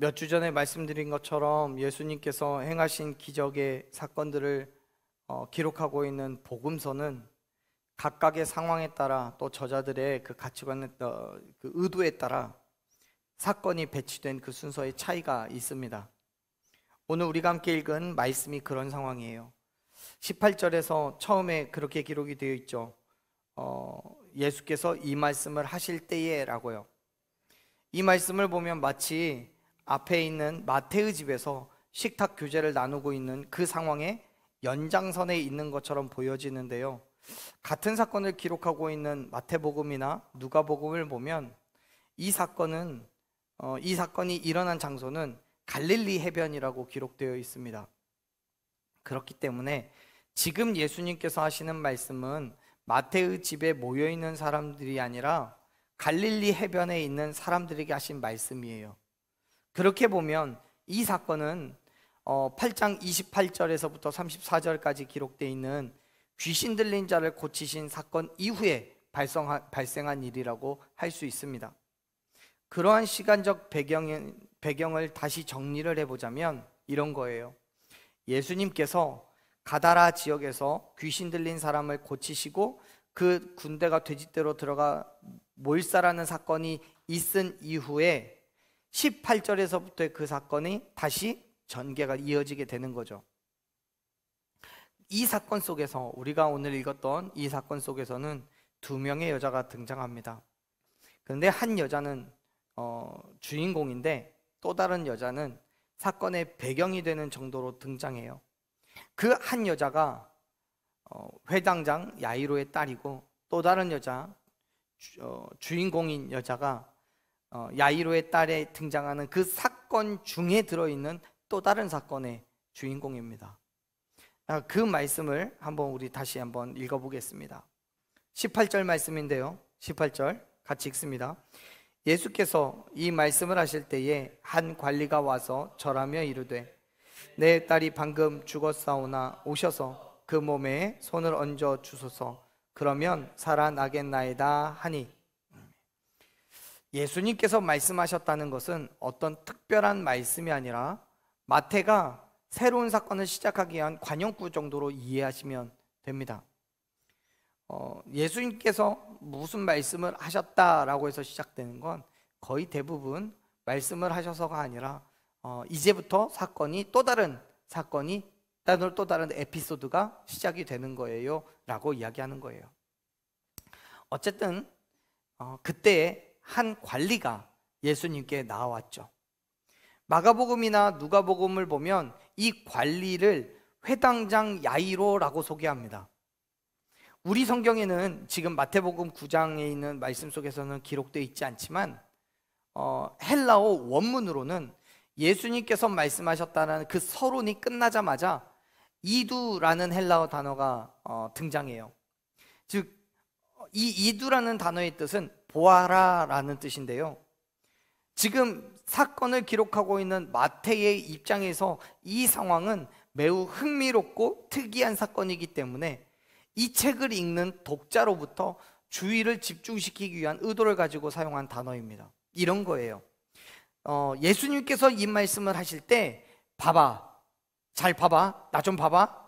몇 주 전에 말씀드린 것처럼 예수님께서 행하신 기적의 사건들을 기록하고 있는 복음서는 각각의 상황에 따라 또 저자들의 그 가치관에 그 의도에 따라 사건이 배치된 그 순서의 차이가 있습니다. 오늘 우리가 함께 읽은 말씀이 그런 상황이에요. 18절에서 처음에 그렇게 기록이 되어 있죠. 예수께서 이 말씀을 하실 때에 라고요. 이 말씀을 보면 마치 앞에 있는 마태의 집에서 식탁 교제를 나누고 있는 그 상황의 연장선에 있는 것처럼 보여지는데요, 같은 사건을 기록하고 있는 마태복음이나 누가복음을 보면 이 사건이 일어난 장소는 갈릴리 해변이라고 기록되어 있습니다. 그렇기 때문에 지금 예수님께서 하시는 말씀은 마태의 집에 모여있는 사람들이 아니라 갈릴리 해변에 있는 사람들에게 하신 말씀이에요. 그렇게 보면 이 사건은 8장 28절에서부터 34절까지 기록되어 있는 귀신 들린 자를 고치신 사건 이후에 발생한 일이라고 할 수 있습니다. 그러한 시간적 배경을 다시 정리를 해보자면 이런 거예요. 예수님께서 가다라 지역에서 귀신 들린 사람을 고치시고 그 군대가 돼지떼로 들어가 몰살하는 사건이 있은 이후에 18절에서부터의 그 사건이 다시 전개가 이어지게 되는 거죠. 이 사건 속에서, 우리가 오늘 읽었던 이 사건 속에서는 두 명의 여자가 등장합니다. 그런데 한 여자는 주인공인데 또 다른 여자는 사건의 배경이 되는 정도로 등장해요. 그 한 여자가 회당장 야이로의 딸이고, 또 다른 여자, 주인공인 여자가 야이로의 딸에 등장하는 그 사건 중에 들어있는 또 다른 사건의 주인공입니다. 그 말씀을 우리 다시 한번 읽어보겠습니다. 18절 말씀인데요, 18절 같이 읽습니다. 예수께서 이 말씀을 하실 때에 한 관리가 와서 절하며 이르되 내 딸이 방금 죽었사오나 오셔서 그 몸에 손을 얹어 주소서, 그러면 살아나겠나이다 하니, 예수님께서 말씀하셨다는 것은 어떤 특별한 말씀이 아니라 마태가 새로운 사건을 시작하기 위한 관용구 정도로 이해하시면 됩니다. 예수님께서 무슨 말씀을 하셨다라고 해서 시작되는 건 거의 대부분 말씀을 하셔서가 아니라 이제부터 또 다른 사건이, 또 다른 에피소드가 시작이 되는 거예요 라고 이야기하는 거예요. 어쨌든 그때에 한 관리가 예수님께 나왔죠. 마가복음이나 누가복음을 보면 이 관리를 회당장 야이로라고 소개합니다. 우리 성경에는 지금 마태복음 9장에 있는 말씀 속에서는 기록되어 있지 않지만 헬라어 원문으로는 예수님께서 말씀하셨다는 그 서론이 끝나자마자 이두라는 헬라어 단어가 등장해요. 즉, 이 이두라는 단어의 뜻은 보아라 라는 뜻인데요, 지금 사건을 기록하고 있는 마태의 입장에서 이 상황은 매우 흥미롭고 특이한 사건이기 때문에 이 책을 읽는 독자로부터 주의를 집중시키기 위한 의도를 가지고 사용한 단어입니다. 이런 거예요. 예수님께서 이 말씀을 하실 때 봐봐, 잘 봐봐, 나 좀 봐봐,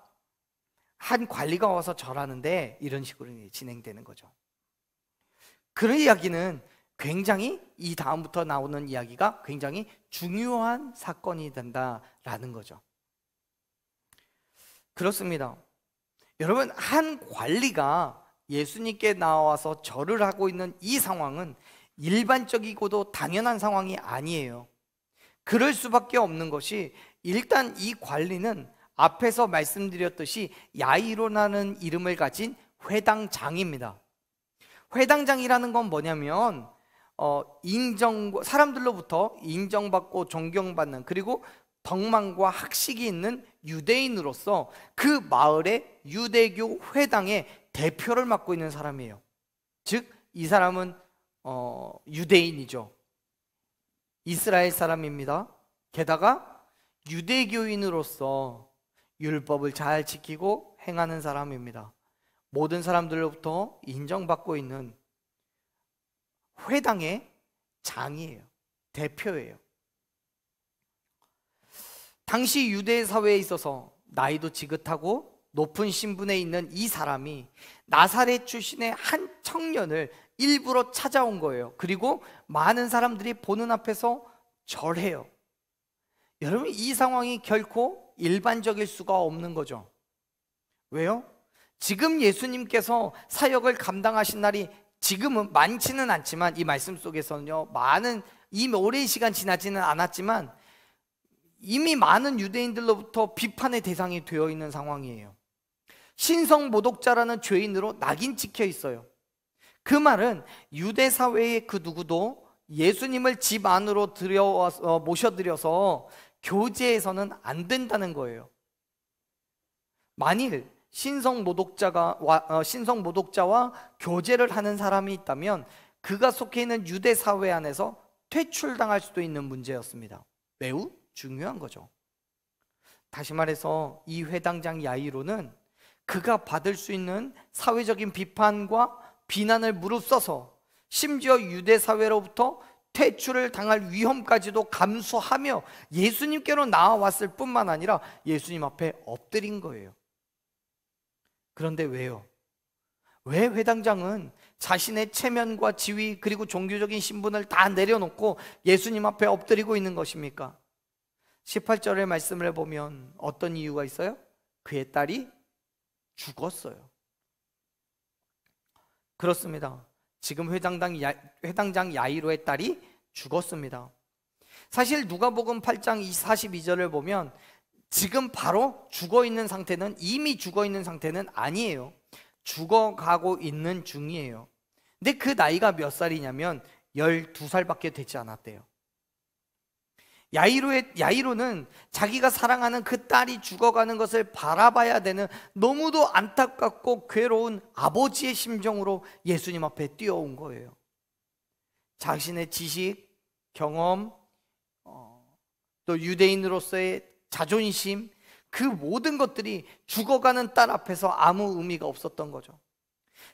한 관리가 와서 절하는데, 이런 식으로 진행되는 거죠. 그런 이야기는 굉장히, 이 다음부터 나오는 이야기가 굉장히 중요한 사건이 된다라는 거죠. 그렇습니다. 여러분, 한 관리가 예수님께 나와서 절을 하고 있는 이 상황은 일반적이고도 당연한 상황이 아니에요. 그럴 수밖에 없는 것이, 일단 이 관리는 앞에서 말씀드렸듯이 야이로라는 이름을 가진 회당장입니다. 회당장이라는 건 뭐냐면 사람들로부터 인정받고 존경받는, 그리고 덕망과 학식이 있는 유대인으로서 그 마을의 유대교 회당의 대표를 맡고 있는 사람이에요. 즉, 이 사람은 유대인이죠. 이스라엘 사람입니다. 게다가 유대교인으로서 율법을 잘 지키고 행하는 사람입니다. 모든 사람들로부터 인정받고 있는 회당의 장이에요. 대표예요. 당시 유대 사회에 있어서 나이도 지긋하고 높은 신분에 있는 이 사람이 나사렛 출신의 한 청년을 일부러 찾아온 거예요. 그리고 많은 사람들이 보는 앞에서 절해요. 여러분, 이 상황이 결코 일반적일 수가 없는 거죠. 왜요? 지금 예수님께서 사역을 감당하신 날이 지금은 많지는 않지만, 이 말씀 속에서는요, 이미 오랜 시간 지나지는 않았지만 이미 많은 유대인들로부터 비판의 대상이 되어 있는 상황이에요. 신성 모독자라는 죄인으로 낙인 찍혀 있어요. 그 말은 유대 사회의 그 누구도 예수님을 집 안으로 모셔들여서 교제해서는 안 된다는 거예요. 만일 신성 모독자와 교제를 하는 사람이 있다면 그가 속해 있는 유대 사회 안에서 퇴출당할 수도 있는 문제였습니다. 매우 중요한 거죠. 다시 말해서 이 회당장 야이로는 그가 받을 수 있는 사회적인 비판과 비난을 무릅써서 심지어 유대 사회로부터 퇴출을 당할 위험까지도 감수하며 예수님께로 나아왔을 뿐만 아니라 예수님 앞에 엎드린 거예요. 그런데 왜요? 왜 회당장은 자신의 체면과 지위 그리고 종교적인 신분을 다 내려놓고 예수님 앞에 엎드리고 있는 것입니까? 18절의 말씀을 보면 어떤 이유가 있어요? 그의 딸이 죽었어요. 그렇습니다. 지금 회당장 야이로의 딸이 죽었습니다. 사실 누가복음 8장 42절을 보면 지금 바로 죽어있는 상태는, 이미 죽어있는 상태는 아니에요. 죽어가고 있는 중이에요. 근데 그 나이가 몇 살이냐면 12살밖에 되지 않았대요. 야이로는 자기가 사랑하는 그 딸이 죽어가는 것을 바라봐야 되는 너무도 안타깝고 괴로운 아버지의 심정으로 예수님 앞에 뛰어온 거예요. 자신의 지식, 경험, 또 유대인으로서의 자존심, 그 모든 것들이 죽어가는 딸 앞에서 아무 의미가 없었던 거죠.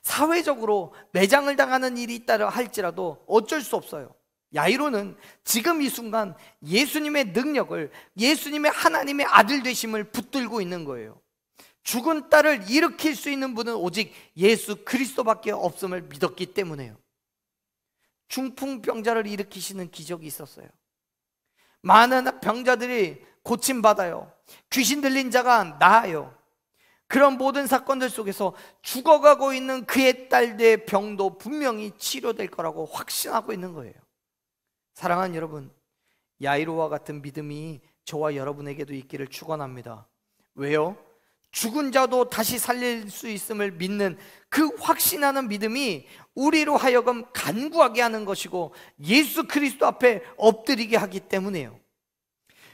사회적으로 매장을 당하는 일이 있다 할지라도 어쩔 수 없어요. 야이로는 지금 이 순간 예수님의 능력을, 예수님의 하나님의 아들 되심을 붙들고 있는 거예요. 죽은 딸을 일으킬 수 있는 분은 오직 예수 그리스도밖에 없음을 믿었기 때문에요. 중풍병자를 일으키시는 기적이 있었어요. 많은 병자들이 고침받아요. 귀신 들린 자가 나아요. 그런 모든 사건들 속에서 죽어가고 있는 그의 딸의 병도 분명히 치료될 거라고 확신하고 있는 거예요. 사랑하는 여러분, 야이로와 같은 믿음이 저와 여러분에게도 있기를 축원합니다. 왜요? 죽은 자도 다시 살릴 수 있음을 믿는 그 확신하는 믿음이 우리로 하여금 간구하게 하는 것이고 예수 그리스도 앞에 엎드리게 하기 때문에요.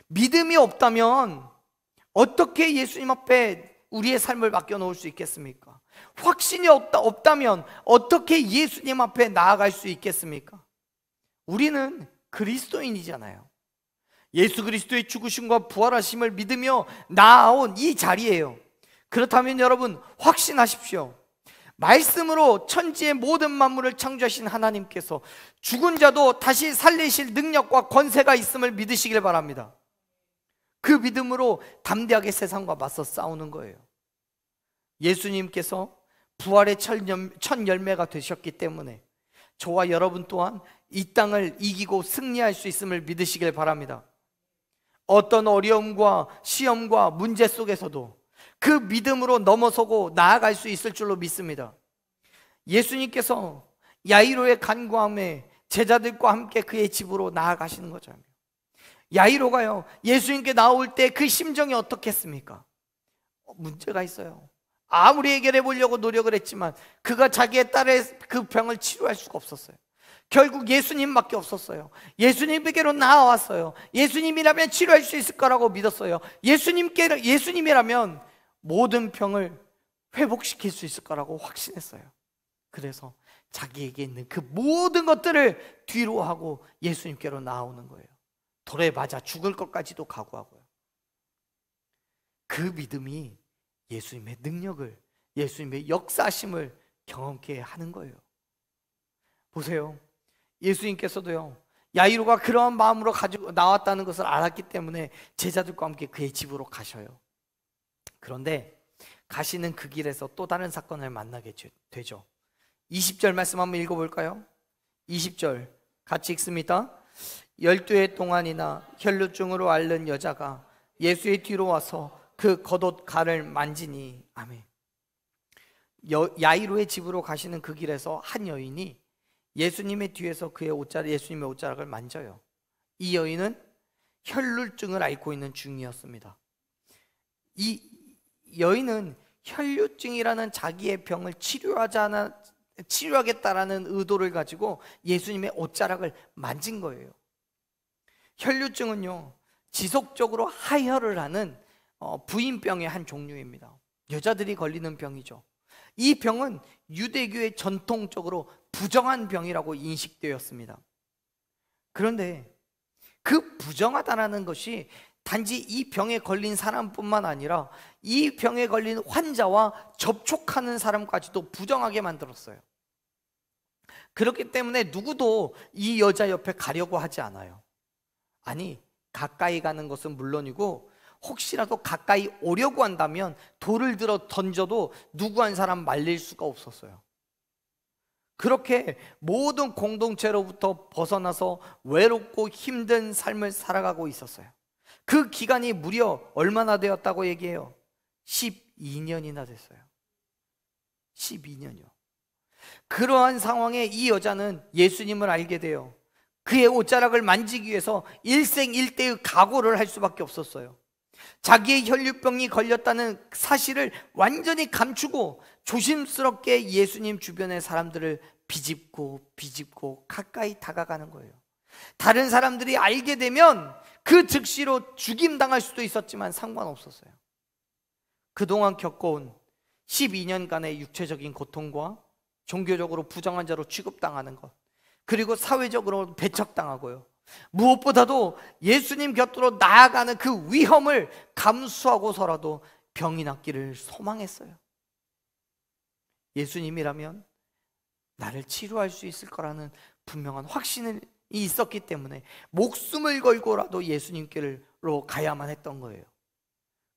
믿음이 없다면 어떻게 예수님 앞에 우리의 삶을 맡겨놓을 수 있겠습니까? 확신이 없다면 어떻게 예수님 앞에 나아갈 수 있겠습니까? 우리는 그리스도인이잖아요. 예수 그리스도의 죽으심과 부활하심을 믿으며 나아온 이 자리예요. 그렇다면 여러분 확신하십시오. 말씀으로 천지의 모든 만물을 창조하신 하나님께서 죽은 자도 다시 살리실 능력과 권세가 있음을 믿으시길 바랍니다. 그 믿음으로 담대하게 세상과 맞서 싸우는 거예요. 예수님께서 부활의 첫 열매가 되셨기 때문에 저와 여러분 또한 이 땅을 이기고 승리할 수 있음을 믿으시길 바랍니다. 어떤 어려움과 시험과 문제 속에서도 그 믿음으로 넘어서고 나아갈 수 있을 줄로 믿습니다. 예수님께서 야이로의 간구함에 제자들과 함께 그의 집으로 나아가시는 거죠. 야이로가요, 예수님께 나올 때 그 심정이 어떻겠습니까? 문제가 있어요. 아무리 해결해 보려고 노력을 했지만 그가 자기의 딸의 그 병을 치료할 수가 없었어요. 결국 예수님밖에 없었어요. 예수님에게로 나아왔어요. 예수님이라면 치료할 수 있을 거라고 믿었어요. 예수님이라면 모든 병을 회복시킬 수 있을 거라고 확신했어요. 그래서 자기에게 있는 그 모든 것들을 뒤로 하고 예수님께로 나아오는 거예요. 돌에 맞아 죽을 것까지도 각오하고요. 그 믿음이 예수님의 능력을, 예수님의 역사심을 경험케 하는 거예요. 보세요. 예수님께서도요, 야이로가 그러한 마음으로 가지고 나왔다는 것을 알았기 때문에 제자들과 함께 그의 집으로 가셔요. 그런데 가시는 그 길에서 또 다른 사건을 만나게 되죠. 20절 말씀 한번 읽어볼까요? 20절 같이 읽습니다. 12해 동안이나 혈루증으로 앓는 여자가 예수의 뒤로 와서 그 겉옷 갈을 만지니. 아멘. 야이로의 집으로 가시는 그 길에서 한 여인이 예수님의 뒤에서 예수님의 옷자락을 만져요. 이 여인은 혈루증을 앓고 있는 중이었습니다. 이 여인은 혈루증이라는 자기의 병을 치료하겠다라는 의도를 가지고 예수님의 옷자락을 만진 거예요. 혈루증은요, 지속적으로 하혈을 하는 부인병의 한 종류입니다. 여자들이 걸리는 병이죠. 이 병은 유대교의 전통적으로 부정한 병이라고 인식되었습니다. 그런데 그 부정하다라는 것이 단지 이 병에 걸린 사람뿐만 아니라 이 병에 걸린 환자와 접촉하는 사람까지도 부정하게 만들었어요. 그렇기 때문에 누구도 이 여자 옆에 가려고 하지 않아요. 아니, 가까이 가는 것은 물론이고 혹시라도 가까이 오려고 한다면 돌을 들어 던져도 누구 한 사람 말릴 수가 없었어요. 그렇게 모든 공동체로부터 벗어나서 외롭고 힘든 삶을 살아가고 있었어요. 그 기간이 무려 얼마나 되었다고 얘기해요? 12년이나 됐어요. 12년이요. 그러한 상황에 이 여자는 예수님을 알게 돼요. 그의 옷자락을 만지기 위해서 일생일대의 각오를 할 수밖에 없었어요. 자기의 혈류병이 걸렸다는 사실을 완전히 감추고 조심스럽게 예수님 주변의 사람들을 비집고 가까이 다가가는 거예요. 다른 사람들이 알게 되면 그 즉시로 죽임당할 수도 있었지만 상관없었어요. 그동안 겪어온 12년간의 육체적인 고통과 종교적으로 부정한 자로 취급당하는 것, 그리고 사회적으로 배척당하고요, 무엇보다도 예수님 곁으로 나아가는 그 위험을 감수하고서라도 병이 낫기를 소망했어요. 예수님이라면 나를 치료할 수 있을 거라는 분명한 확신이 있었기 때문에 목숨을 걸고라도 예수님께로 가야만 했던 거예요.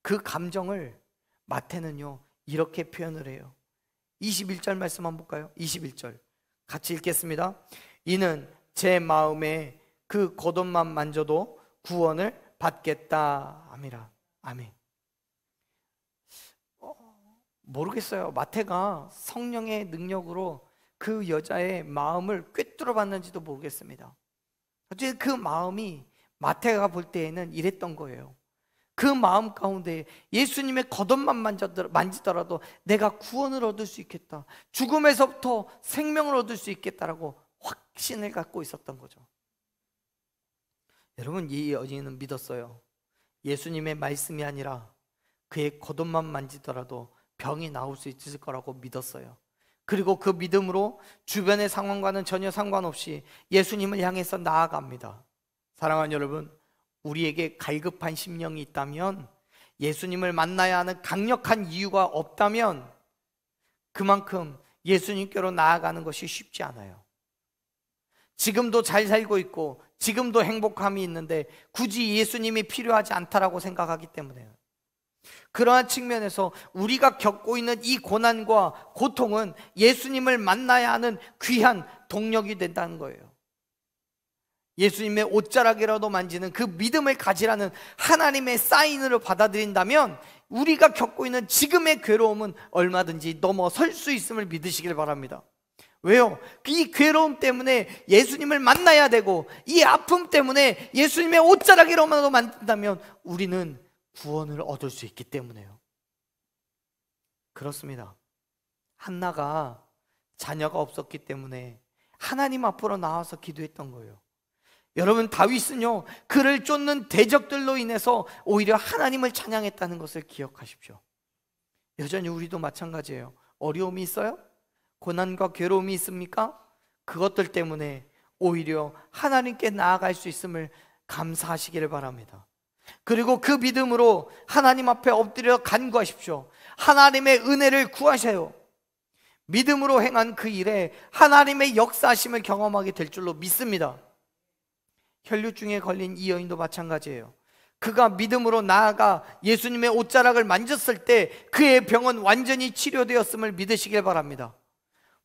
그 감정을 마태는요 이렇게 표현을 해요. 21절 말씀 한번 볼까요? 21절 같이 읽겠습니다. 이는 제 마음에 그 겉옷만 만져도 구원을 받겠다 함이라. 아멘. 모르겠어요. 마태가 성령의 능력으로 그 여자의 마음을 꿰뚫어 봤는지도 모르겠습니다. 어쨌든 그 마음이 마태가 볼 때에는 이랬던 거예요. 그 마음 가운데 예수님의 겉옷만 만지더라도 내가 구원을 얻을 수 있겠다, 죽음에서부터 생명을 얻을 수 있겠다라고 확신을 갖고 있었던 거죠. 여러분, 이 여인은 믿었어요. 예수님의 말씀이 아니라 그의 겉옷만 만지더라도 병이 나올 수 있을 거라고 믿었어요. 그리고 그 믿음으로 주변의 상황과는 전혀 상관없이 예수님을 향해서 나아갑니다. 사랑하는 여러분, 우리에게 갈급한 심령이 있다면, 예수님을 만나야 하는 강력한 이유가 없다면 그만큼 예수님께로 나아가는 것이 쉽지 않아요. 지금도 잘 살고 있고 지금도 행복함이 있는데 굳이 예수님이 필요하지 않다라고 생각하기 때문에요. 그러한 측면에서 우리가 겪고 있는 이 고난과 고통은 예수님을 만나야 하는 귀한 동력이 된다는 거예요. 예수님의 옷자락이라도 만지는 그 믿음을 가지라는 하나님의 사인으로 받아들인다면 우리가 겪고 있는 지금의 괴로움은 얼마든지 넘어설 수 있음을 믿으시길 바랍니다. 왜요? 이 괴로움 때문에 예수님을 만나야 되고 이 아픔 때문에 예수님의 옷자락이라도 만든다면 우리는 구원을 얻을 수 있기 때문에요. 그렇습니다. 한나가 자녀가 없었기 때문에 하나님 앞으로 나와서 기도했던 거예요. 여러분, 다윗은요 그를 쫓는 대적들로 인해서 오히려 하나님을 찬양했다는 것을 기억하십시오. 여전히 우리도 마찬가지예요. 어려움이 있어요? 고난과 괴로움이 있습니까? 그것들 때문에 오히려 하나님께 나아갈 수 있음을 감사하시기를 바랍니다. 그리고 그 믿음으로 하나님 앞에 엎드려 간구하십시오. 하나님의 은혜를 구하셔요. 믿음으로 행한 그 일에 하나님의 역사하심을 경험하게 될 줄로 믿습니다. 혈류증에 걸린 이 여인도 마찬가지예요. 그가 믿음으로 나아가 예수님의 옷자락을 만졌을 때 그의 병은 완전히 치료되었음을 믿으시길 바랍니다.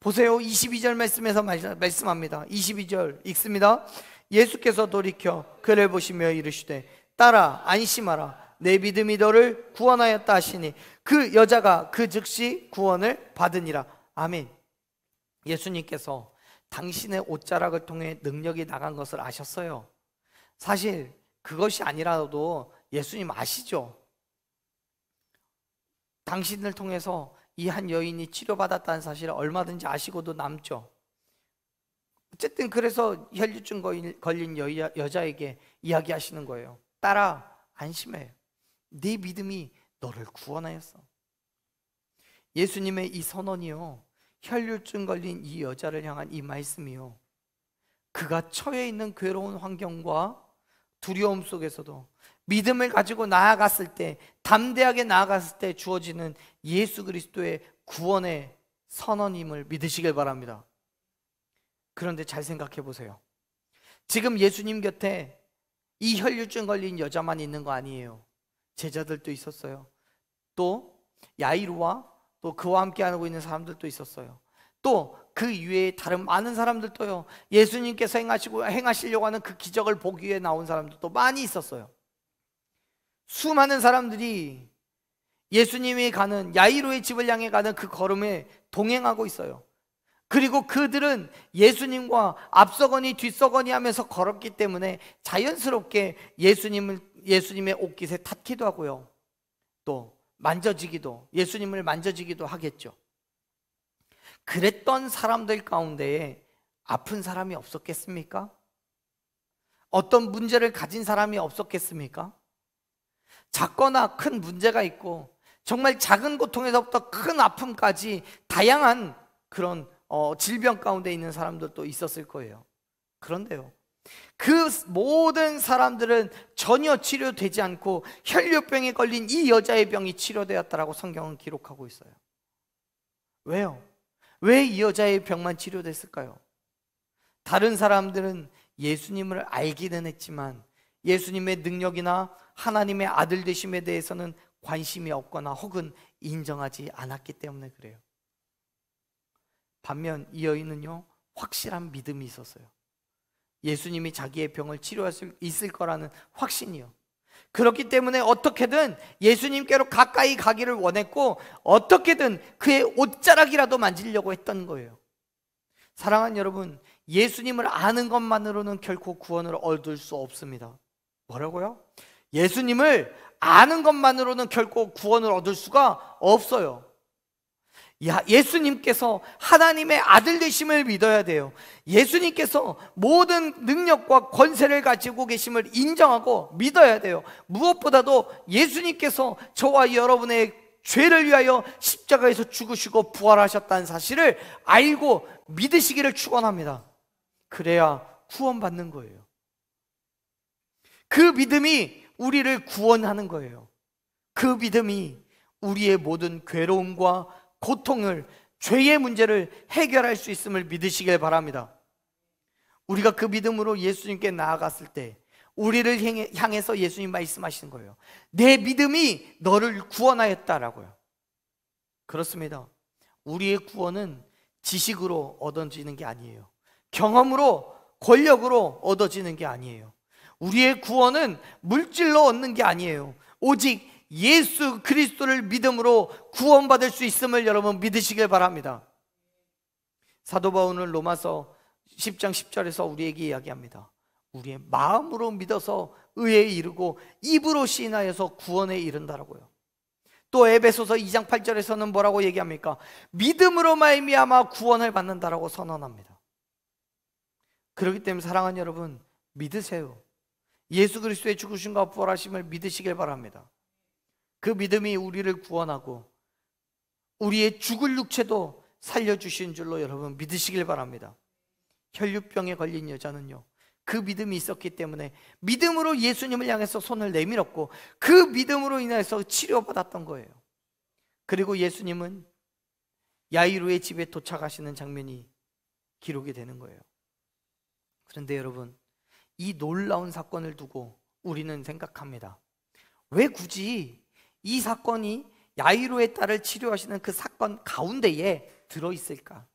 보세요. 22절 말씀에서 말씀합니다. 22절 읽습니다. 예수께서 돌이켜 그를 보시며 이르시되 딸아 안심하라 내 믿음이 너를 구원하였다 하시니 그 여자가 그 즉시 구원을 받으니라. 아멘. 예수님께서 당신의 옷자락을 통해 능력이 나간 것을 아셨어요. 사실 그것이 아니라도 예수님 아시죠? 당신을 통해서 이 한 여인이 치료받았다는 사실을 얼마든지 아시고도 남죠. 어쨌든 그래서 혈류증 걸린 여자에게 이야기하시는 거예요. 딸아 안심해 네 믿음이 너를 구원하였어. 예수님의 이 선언이요, 혈류증 걸린 이 여자를 향한 이 말씀이요, 그가 처해 있는 괴로운 환경과 두려움 속에서도 믿음을 가지고 나아갔을 때, 담대하게 나아갔을 때 주어지는 예수 그리스도의 구원의 선언임을 믿으시길 바랍니다. 그런데 잘 생각해 보세요. 지금 예수님 곁에 이 혈류증 걸린 여자만 있는 거 아니에요. 제자들도 있었어요. 또 야이루와 또 그와 함께 하고 있는 사람들도 있었어요. 또 그 이외에 다른 많은 사람들도요, 예수님께서 행하시려고 하는 그 기적을 보기 위해 나온 사람들도 많이 있었어요. 수많은 사람들이 예수님이 가는 야이로의 집을 향해 가는 그 걸음에 동행하고 있어요. 그리고 그들은 예수님과 앞서거니 뒤서거니 하면서 걸었기 때문에 자연스럽게 예수님의 옷깃에 닿기도 하고요, 또 만져지기도, 예수님을 만져지기도 하겠죠. 그랬던 사람들 가운데에 아픈 사람이 없었겠습니까? 어떤 문제를 가진 사람이 없었겠습니까? 작거나 큰 문제가 있고 정말 작은 고통에서부터 큰 아픔까지 다양한 그런 질병 가운데 있는 사람들도 있었을 거예요. 그런데요, 그 모든 사람들은 전혀 치료되지 않고 혈류병에 걸린 이 여자의 병이 치료되었다라고 성경은 기록하고 있어요. 왜요? 왜 이 여자의 병만 치료됐을까요? 다른 사람들은 예수님을 알기는 했지만 예수님의 능력이나 하나님의 아들 되심에 대해서는 관심이 없거나 혹은 인정하지 않았기 때문에 그래요. 반면 이 여인은요, 확실한 믿음이 있었어요. 예수님이 자기의 병을 치료할 수 있을 거라는 확신이요. 그렇기 때문에 어떻게든 예수님께로 가까이 가기를 원했고 어떻게든 그의 옷자락이라도 만지려고 했던 거예요. 사랑하는 여러분, 예수님을 아는 것만으로는 결코 구원을 얻을 수 없습니다. 뭐라고요? 예수님을 아는 것만으로는 결코 구원을 얻을 수가 없어요. 예수님께서 하나님의 아들 되심을 믿어야 돼요. 예수님께서 모든 능력과 권세를 가지고 계심을 인정하고 믿어야 돼요. 무엇보다도 예수님께서 저와 여러분의 죄를 위하여 십자가에서 죽으시고 부활하셨다는 사실을 알고 믿으시기를 축원합니다. 그래야 구원받는 거예요. 그 믿음이 우리를 구원하는 거예요. 그 믿음이 우리의 모든 괴로움과 고통을, 죄의 문제를 해결할 수 있음을 믿으시길 바랍니다. 우리가 그 믿음으로 예수님께 나아갔을 때 우리를 향해서 예수님 말씀하시는 거예요. 내 믿음이 너를 구원하였다라고요. 그렇습니다. 우리의 구원은 지식으로 얻어지는 게 아니에요. 경험으로, 권력으로 얻어지는 게 아니에요. 우리의 구원은 물질로 얻는 게 아니에요. 오직 예수 그리스도를 믿음으로 구원받을 수 있음을 여러분 믿으시길 바랍니다. 사도 바울은 로마서 10장 10절에서 우리에게 이야기합니다. 우리의 마음으로 믿어서 의에 이르고 입으로 시인하여서 구원에 이른다라고요. 또 에베소서 2장 8절에서는 뭐라고 얘기합니까? 믿음으로 말미암아 구원을 받는다라고 선언합니다. 그렇기 때문에 사랑하는 여러분, 믿으세요. 예수 그리스도의 죽으심과 부활하심을 믿으시길 바랍니다. 그 믿음이 우리를 구원하고 우리의 죽을 육체도 살려주신 줄로 여러분 믿으시길 바랍니다. 혈류병에 걸린 여자는요, 그 믿음이 있었기 때문에 믿음으로 예수님을 향해서 손을 내밀었고 그 믿음으로 인해서 치료받았던 거예요. 그리고 예수님은 야이로의 집에 도착하시는 장면이 기록이 되는 거예요. 그런데 여러분, 이 놀라운 사건을 두고 우리는 생각합니다. 왜 굳이 이 사건이 야이로의 딸을 치료하시는 그 사건 가운데에 들어있을까?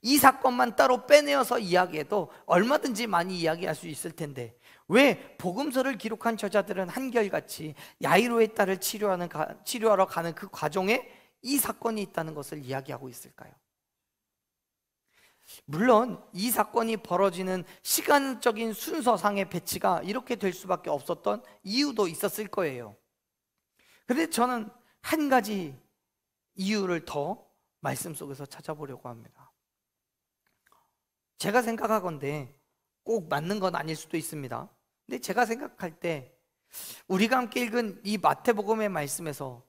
이 사건만 따로 빼내어서 이야기해도 얼마든지 많이 이야기할 수 있을 텐데 왜 복음서를 기록한 저자들은 한결같이 야이로의 딸을 치료하러 가는 그 과정에 이 사건이 있다는 것을 이야기하고 있을까요? 물론 이 사건이 벌어지는 시간적인 순서상의 배치가 이렇게 될 수밖에 없었던 이유도 있었을 거예요. 그런데 저는 한 가지 이유를 더 말씀 속에서 찾아보려고 합니다. 제가 생각하건대 꼭 맞는 건 아닐 수도 있습니다. 근데 제가 생각할 때 우리가 함께 읽은 이 마태복음의 말씀에서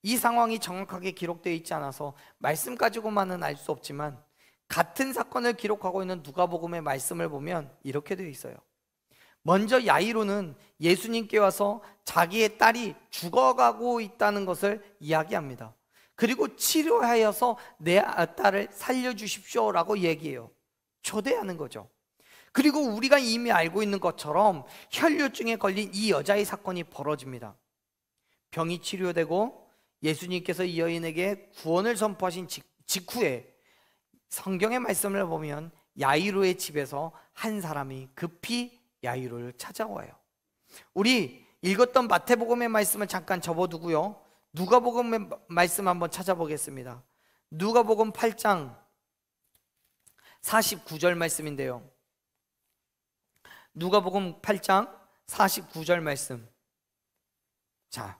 이 상황이 정확하게 기록되어 있지 않아서 말씀 가지고만은 알 수 없지만 같은 사건을 기록하고 있는 누가복음의 말씀을 보면 이렇게 되어 있어요. 먼저 야이로는 예수님께 와서 자기의 딸이 죽어가고 있다는 것을 이야기합니다. 그리고 치료하여서 내 딸을 살려주십시오 라고 얘기해요. 초대하는 거죠. 그리고 우리가 이미 알고 있는 것처럼 혈류증에 걸린 이 여자의 사건이 벌어집니다. 병이 치료되고 예수님께서 이 여인에게 구원을 선포하신 직후에 성경의 말씀을 보면 야이로의 집에서 한 사람이 급히 야이로를 찾아와요. 우리 읽었던 마태복음의 말씀을 잠깐 접어두고요, 누가복음의 말씀 한번 찾아보겠습니다. 누가복음 8장 49절 말씀인데요, 누가복음 8장 49절 말씀. 자,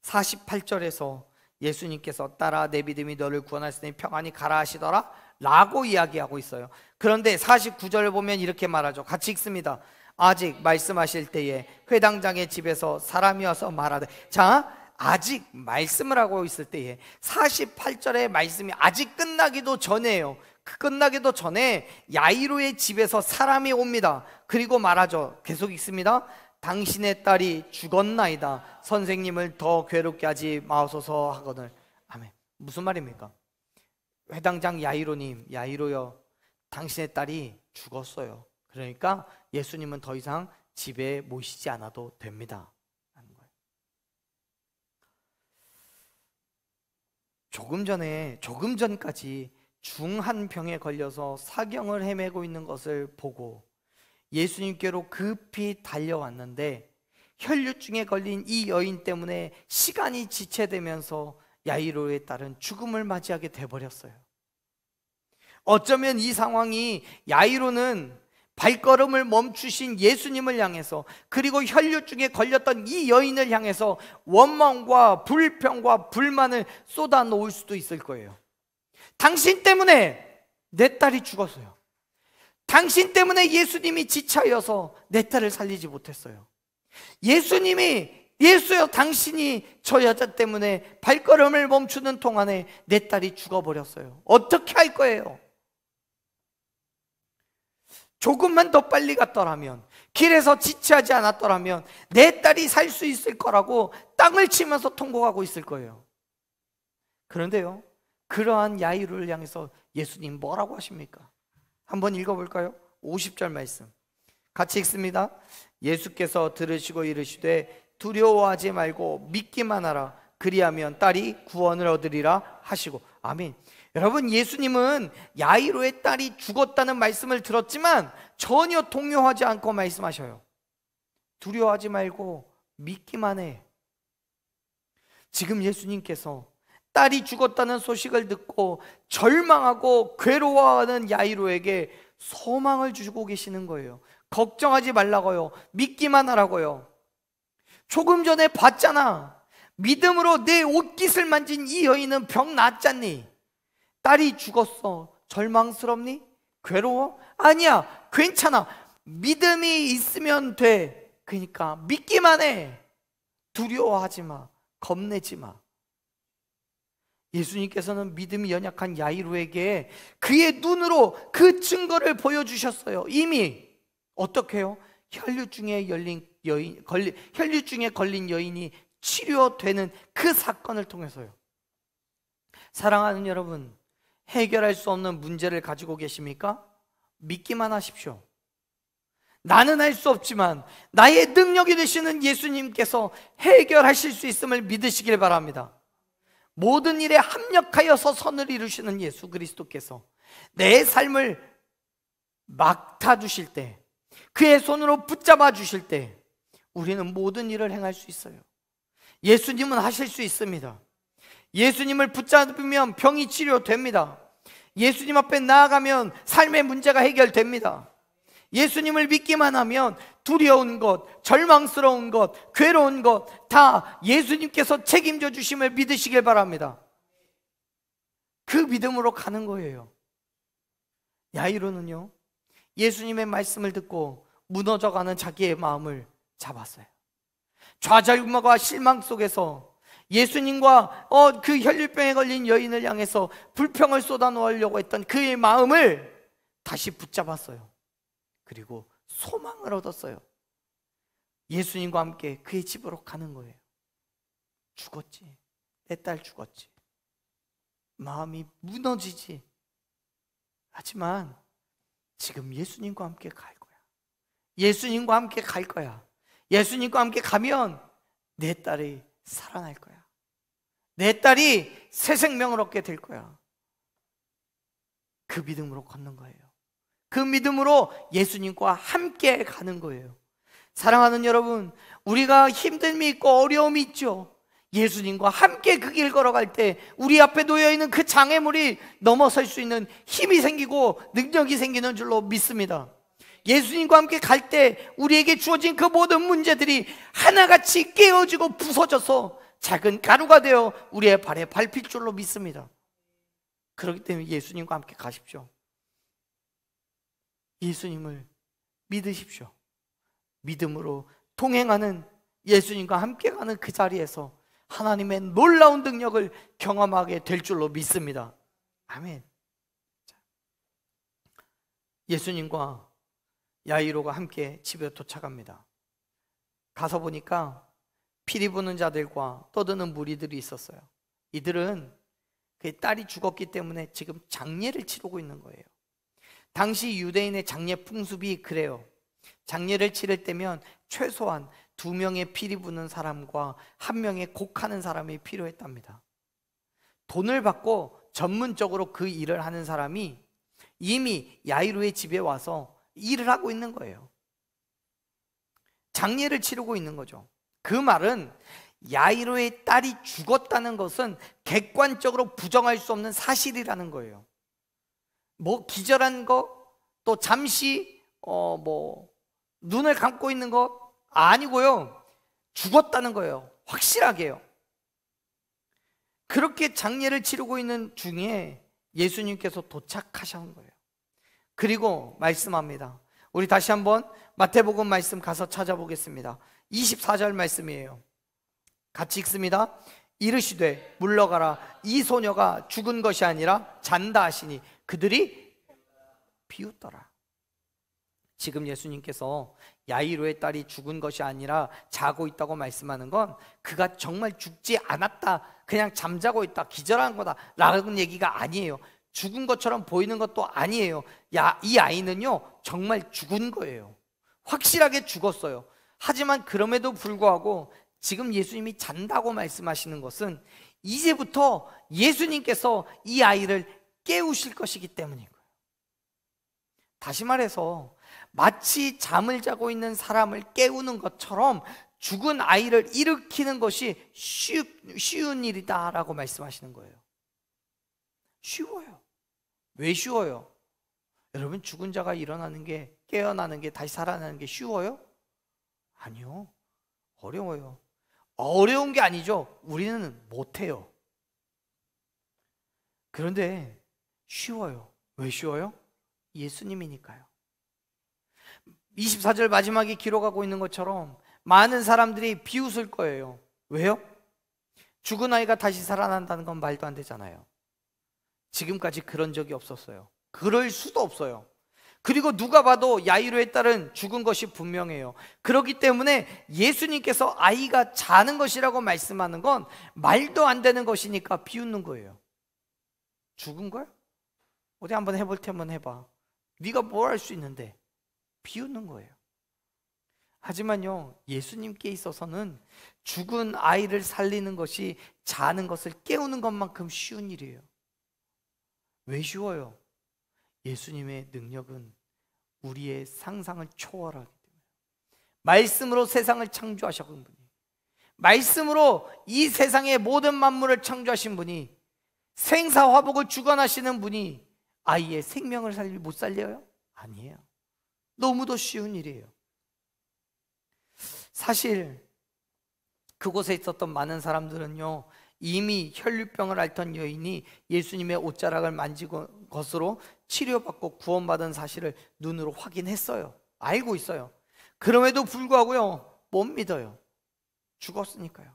48절에서 예수님께서 딸아 내 믿음이 너를 구원하였으니 평안히 가라 하시더라 라고 이야기하고 있어요. 그런데 49절을 보면 이렇게 말하죠. 같이 읽습니다. 아직 말씀하실 때에 회당장의 집에서 사람이 와서 말하되, 자, 아직 말씀을 하고 있을 때에 48절의 말씀이 아직 끝나기도 전에요. 끝나기도 전에 야이로의 집에서 사람이 옵니다. 그리고 말하죠. 계속 읽습니다. 당신의 딸이 죽었나이다. 선생님을 더 괴롭게 하지 마소서 하거늘. 아멘. 무슨 말입니까? 회당장 야이로님, 야이로여, 당신의 딸이 죽었어요. 그러니까 예수님은 더 이상 집에 모시지 않아도 됩니다 하는 거예요. 조금 전까지 중한 병에 걸려서 사경을 헤매고 있는 것을 보고 예수님께로 급히 달려왔는데 혈류증에 걸린 이 여인 때문에 시간이 지체되면서 야이로의 딸은 죽음을 맞이하게 돼버렸어요. 어쩌면 이 상황이 야이로는 발걸음을 멈추신 예수님을 향해서, 그리고 혈류증에 걸렸던 이 여인을 향해서 원망과 불평과 불만을 쏟아놓을 수도 있을 거예요. 당신 때문에 내 딸이 죽었어요. 당신 때문에 예수님이 지차여서 내 딸을 살리지 못했어요. 예수여, 당신이 저 여자 때문에 발걸음을 멈추는 동안에 내 딸이 죽어버렸어요. 어떻게 할 거예요? 조금만 더 빨리 갔더라면, 길에서 지체하지 않았더라면 내 딸이 살 수 있을 거라고 땅을 치면서 통곡하고 있을 거예요. 그런데요, 그러한 야이로를 향해서 예수님 뭐라고 하십니까? 한번 읽어볼까요? 50절 말씀 같이 읽습니다. 예수께서 들으시고 이르시되 두려워하지 말고 믿기만 하라. 그리하면 딸이 구원을 얻으리라 하시고. 아멘. 여러분, 예수님은 야이로의 딸이 죽었다는 말씀을 들었지만 전혀 동요하지 않고 말씀하셔요. 두려워하지 말고 믿기만 해. 지금 예수님께서 딸이 죽었다는 소식을 듣고 절망하고 괴로워하는 야이로에게 소망을 주고 계시는 거예요. 걱정하지 말라고요. 믿기만 하라고요. 조금 전에 봤잖아. 믿음으로 내 옷깃을 만진 이 여인은 병 낫잖니. 딸이 죽었어. 절망스럽니? 괴로워? 아니야, 괜찮아. 믿음이 있으면 돼. 그러니까 믿기만 해. 두려워하지 마. 겁내지 마. 예수님께서는 믿음이 연약한 야이로에게 그의 눈으로 그 증거를 보여주셨어요. 이미 어떻게 해요? 혈류증에 걸린 여인이 치료되는 그 사건을 통해서요. 사랑하는 여러분, 해결할 수 없는 문제를 가지고 계십니까? 믿기만 하십시오. 나는 할 수 없지만 나의 능력이 되시는 예수님께서 해결하실 수 있음을 믿으시길 바랍니다. 모든 일에 합력하여서 선을 이루시는 예수 그리스도께서 내 삶을 맡아주실 때, 그의 손으로 붙잡아 주실 때 우리는 모든 일을 행할 수 있어요. 예수님은 하실 수 있습니다. 예수님을 붙잡으면 병이 치료됩니다. 예수님 앞에 나아가면 삶의 문제가 해결됩니다. 예수님을 믿기만 하면 두려운 것, 절망스러운 것, 괴로운 것 다 예수님께서 책임져 주심을 믿으시길 바랍니다. 그 믿음으로 가는 거예요. 야이로는요, 예수님의 말씀을 듣고 무너져가는 자기의 마음을 잡았어요. 좌절과 실망 속에서 예수님과 그 혈류병에 걸린 여인을 향해서 불평을 쏟아놓으려고 했던 그의 마음을 다시 붙잡았어요. 그리고 소망을 얻었어요. 예수님과 함께 그의 집으로 가는 거예요. 죽었지, 내 딸 죽었지, 마음이 무너지지. 하지만 지금 예수님과 함께 갈 거야. 예수님과 함께 갈 거야. 예수님과 함께 가면 내 딸이 살아날 거야. 내 딸이 새 생명을 얻게 될 거야. 그 믿음으로 걷는 거예요. 그 믿음으로 예수님과 함께 가는 거예요. 사랑하는 여러분, 우리가 힘듦이 있고 어려움이 있죠. 예수님과 함께 그 길 걸어갈 때 우리 앞에 놓여있는 그 장애물이 넘어설 수 있는 힘이 생기고 능력이 생기는 줄로 믿습니다. 예수님과 함께 갈 때 우리에게 주어진 그 모든 문제들이 하나같이 깨어지고 부서져서 작은 가루가 되어 우리의 발에 밟힐 줄로 믿습니다. 그렇기 때문에 예수님과 함께 가십시오. 예수님을 믿으십시오. 믿음으로 동행하는, 예수님과 함께 가는 그 자리에서 하나님의 놀라운 능력을 경험하게 될 줄로 믿습니다. 아멘. 예수님과 야이로가 함께 집에 도착합니다. 가서 보니까 피리 부는 자들과 떠드는 무리들이 있었어요. 이들은 그의 딸이 죽었기 때문에 지금 장례를 치르고 있는 거예요. 당시 유대인의 장례 풍습이 그래요. 장례를 치를 때면 최소한 2명의 피리 부는 사람과 1명의 곡하는 사람이 필요했답니다. 돈을 받고 전문적으로 그 일을 하는 사람이 이미 야이로의 집에 와서 일을 하고 있는 거예요. 장례를 치르고 있는 거죠. 그 말은 야이로의 딸이 죽었다는 것은 객관적으로 부정할 수 없는 사실이라는 거예요. 뭐 기절한 거, 또 잠시 눈을 감고 있는 거 아니고요, 죽었다는 거예요. 확실하게요. 그렇게 장례를 치르고 있는 중에 예수님께서 도착하신 거예요. 그리고 말씀합니다. 우리 다시 한번 마태복음 말씀 가서 찾아보겠습니다. 24절 말씀이에요. 같이 읽습니다. 이르시되 물러가라, 이 소녀가 죽은 것이 아니라 잔다 하시니 그들이 비웃더라. 지금 예수님께서 야이로의 딸이 죽은 것이 아니라 자고 있다고 말씀하는 건 그가 정말 죽지 않았다, 그냥 잠자고 있다, 기절한 거다 라는 얘기가 아니에요. 죽은 것처럼 보이는 것도 아니에요. 이 아이는요 정말 죽은 거예요. 확실하게 죽었어요. 하지만 그럼에도 불구하고 지금 예수님이 잔다고 말씀하시는 것은 이제부터 예수님께서 이 아이를 깨우실 것이기 때문인 거예요. 다시 말해서 마치 잠을 자고 있는 사람을 깨우는 것처럼 죽은 아이를 일으키는 것이 쉬운 일이다라고 말씀하시는 거예요. 쉬워요. 왜 쉬워요? 여러분, 죽은 자가 일어나는 게, 깨어나는 게, 다시 살아나는 게 쉬워요? 아니요. 어려워요. 어려운 게 아니죠. 우리는 못해요. 그런데 쉬워요. 왜 쉬워요? 예수님이니까요. 24절 마지막에 기록하고 있는 것처럼 많은 사람들이 비웃을 거예요. 왜요? 죽은 아이가 다시 살아난다는 건 말도 안 되잖아요. 지금까지 그런 적이 없었어요. 그럴 수도 없어요. 그리고 누가 봐도 야이로의 딸은 죽은 것이 분명해요. 그렇기 때문에 예수님께서 아이가 자는 것이라고 말씀하는 건 말도 안 되는 것이니까 비웃는 거예요. 죽은 거야? 어디 한번 해볼 테면 해봐. 네가 뭘 할 수 있는데. 비웃는 거예요. 하지만요, 예수님께 있어서는 죽은 아이를 살리는 것이 자는 것을 깨우는 것만큼 쉬운 일이에요. 왜 쉬워요? 예수님의 능력은 우리의 상상을 초월하기 때문에. 말씀으로 세상을 창조하셨던 분이, 말씀으로 이 세상의 모든 만물을 창조하신 분이, 생사화복을 주관하시는 분이 아이의 생명을 못 살려요? 아니에요. 너무도 쉬운 일이에요. 사실 그곳에 있었던 많은 사람들은요, 이미 혈류병을 앓던 여인이 예수님의 옷자락을 만지고 것으로 치료받고 구원받은 사실을 눈으로 확인했어요. 알고 있어요. 그럼에도 불구하고요, 못 믿어요. 죽었으니까요.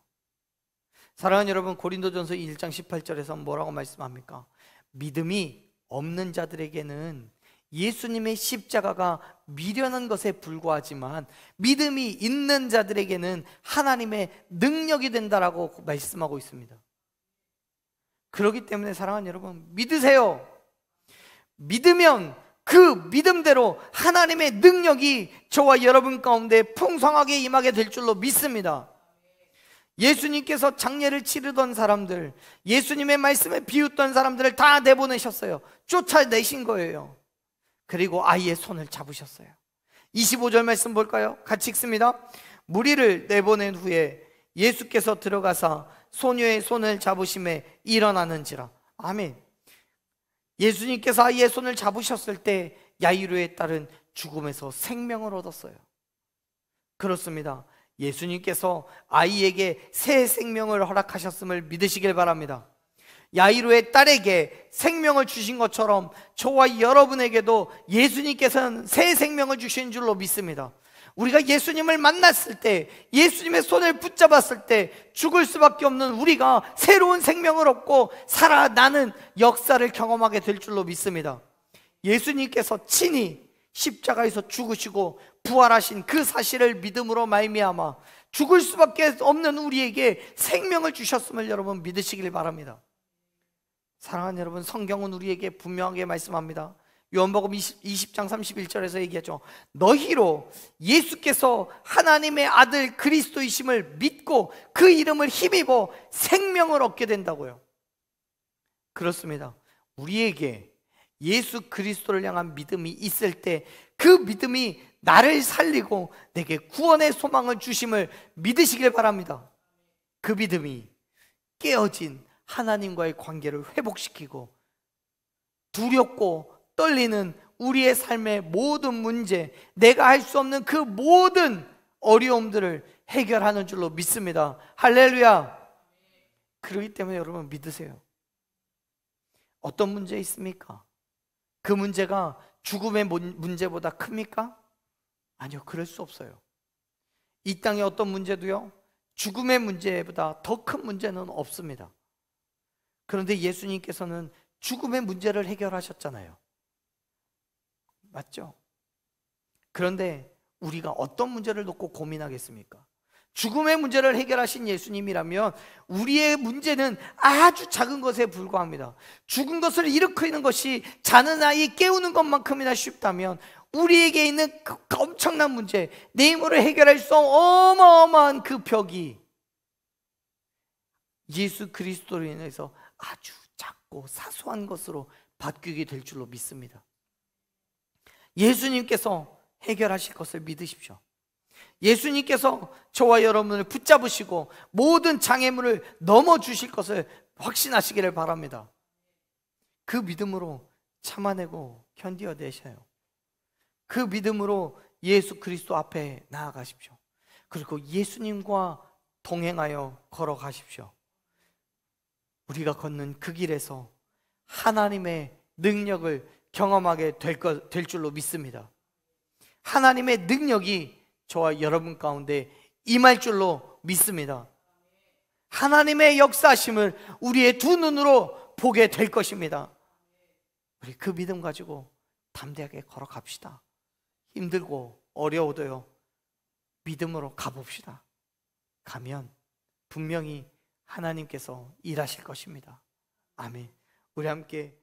사랑하는 여러분, 고린도전서 1장 18절에서 뭐라고 말씀합니까? 믿음이 없는 자들에게는 예수님의 십자가가 미련한 것에 불과하지만 믿음이 있는 자들에게는 하나님의 능력이 된다라고 말씀하고 있습니다. 그렇기 때문에 사랑하는 여러분, 믿으세요. 믿으면 그 믿음대로 하나님의 능력이 저와 여러분 가운데 풍성하게 임하게 될 줄로 믿습니다. 예수님께서 장례를 치르던 사람들, 예수님의 말씀에 비웃던 사람들을 다 내보내셨어요. 쫓아내신 거예요. 그리고 아이의 손을 잡으셨어요. 25절 말씀 볼까요? 같이 읽습니다. 무리를 내보낸 후에 예수께서 들어가사 소녀의 손을 잡으심에 일어나는지라. 아멘. 예수님께서 아이의 손을 잡으셨을 때 야이로의 딸은 죽음에서 생명을 얻었어요. 그렇습니다. 예수님께서 아이에게 새 생명을 허락하셨음을 믿으시길 바랍니다. 야이로의 딸에게 생명을 주신 것처럼 저와 여러분에게도 예수님께서는 새 생명을 주신 줄로 믿습니다. 우리가 예수님을 만났을 때, 예수님의 손을 붙잡았을 때 죽을 수밖에 없는 우리가 새로운 생명을 얻고 살아나는 역사를 경험하게 될 줄로 믿습니다. 예수님께서 친히 십자가에서 죽으시고 부활하신 그 사실을 믿음으로 말미암아 죽을 수밖에 없는 우리에게 생명을 주셨음을 여러분 믿으시길 바랍니다. 사랑하는 여러분, 성경은 우리에게 분명하게 말씀합니다. 요한복음 20장 31절에서 얘기하죠. 너희로 예수께서 하나님의 아들 그리스도이심을 믿고 그 이름을 힘입어 생명을 얻게 된다고요. 그렇습니다. 우리에게 예수 그리스도를 향한 믿음이 있을 때 그 믿음이 나를 살리고 내게 구원의 소망을 주심을 믿으시길 바랍니다. 그 믿음이 깨어진 하나님과의 관계를 회복시키고 두렵고 떨리는 우리의 삶의 모든 문제, 내가 할 수 없는 그 모든 어려움들을 해결하는 줄로 믿습니다. 할렐루야. 그렇기 때문에 여러분 믿으세요. 어떤 문제 있습니까? 그 문제가 죽음의 문제보다 큽니까? 아니요, 그럴 수 없어요. 이 땅의 어떤 문제도요, 죽음의 문제보다 더 큰 문제는 없습니다. 그런데 예수님께서는 죽음의 문제를 해결하셨잖아요. 맞죠? 그런데 우리가 어떤 문제를 놓고 고민하겠습니까? 죽음의 문제를 해결하신 예수님이라면 우리의 문제는 아주 작은 것에 불과합니다. 죽은 것을 일으키는 것이 자는 아이 깨우는 것만큼이나 쉽다면 우리에게 있는 그 엄청난 문제, 내 힘으로 해결할 수 없는 어마어마한 그 벽이 예수 그리스도로 인해서 아주 작고 사소한 것으로 바뀌게 될 줄로 믿습니다. 예수님께서 해결하실 것을 믿으십시오. 예수님께서 저와 여러분을 붙잡으시고 모든 장애물을 넘어주실 것을 확신하시기를 바랍니다. 그 믿음으로 참아내고 견디어내셔요. 그 믿음으로 예수 그리스도 앞에 나아가십시오. 그리고 예수님과 동행하여 걸어가십시오. 우리가 걷는 그 길에서 하나님의 능력을 경험하게 될 줄로 믿습니다. 하나님의 능력이 저와 여러분 가운데 임할 줄로 믿습니다. 하나님의 역사하심을 우리의 두 눈으로 보게 될 것입니다. 우리 그 믿음 가지고 담대하게 걸어갑시다. 힘들고 어려워도요, 믿음으로 가봅시다. 가면 분명히 하나님께서 일하실 것입니다. 아멘. 우리 함께